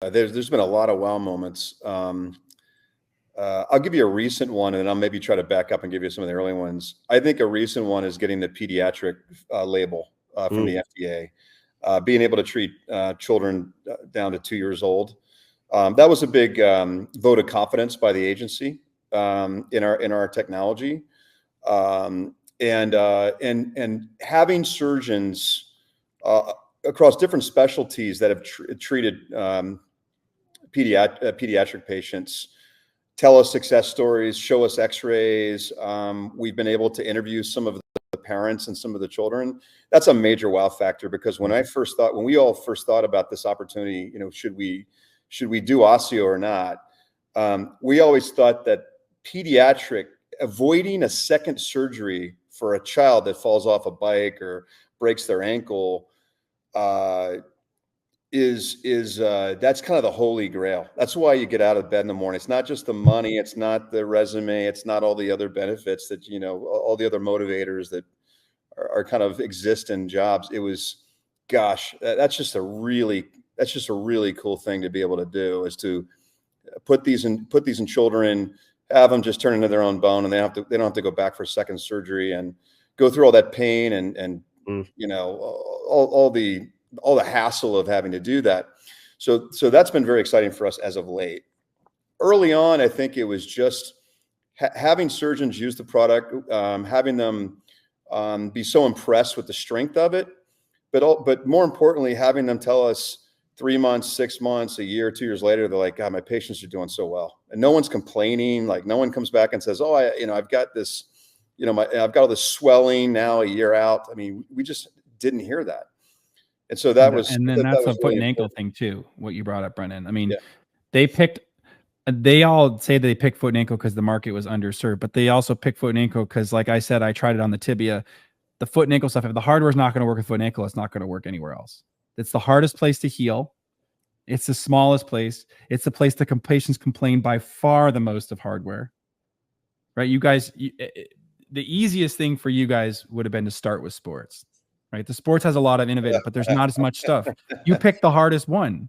there's been a lot of wow moments. I'll give you a recent one, and then I'll maybe try to back up and give you some of the early ones. I think a recent one is getting the pediatric label from the FDA, being able to treat children down to 2 years old. That was a big vote of confidence by the agency in our technology, and having surgeons across different specialties that have treated pediatric patients tell us success stories, show us x-rays. We've been able to interview some of the parents and some of the children. That's a major wow factor, because when we all first thought about this opportunity, should we do Ossio or not? We always thought that avoiding a second surgery for a child that falls off a bike or breaks their ankle that's kind of the holy grail. That's why you get out of bed in the morning. It's not just the money, it's not the resume, it's not all the other benefits that, all the other motivators that are kind of exist in jobs. It was, gosh, that's just a really cool thing to be able to do, is to put these in children, have them just turn into their own bone, and they don't have to go back for second surgery and go through all that pain and all the hassle of having to do that. So that's been very exciting for us as of late. Early on, I think it was just having surgeons use the product, having them be so impressed with the strength of it, but more importantly, having them tell us 3 months, 6 months, a year, 2 years later, they're like, God, my patients are doing so well. And no one's complaining. Like, no one comes back and says, oh, I've got this, I've got all this swelling now a year out. I mean, we just didn't hear that. And so that's a foot and ankle thing too, what you brought up, Brendan. I mean, they all say they picked foot and ankle because the market was underserved, but they also picked foot and ankle because, like I said, I tried it on the tibia. The foot and ankle stuff, if the hardware is not going to work with foot and ankle, it's not going to work anywhere else. It's the hardest place to heal. It's the smallest place. It's the place that patients complain by far the most of hardware, right? You guys, the easiest thing for you guys would have been to start with sports. Right. The sports has a lot of innovative, but there's not as much stuff. You picked the hardest one.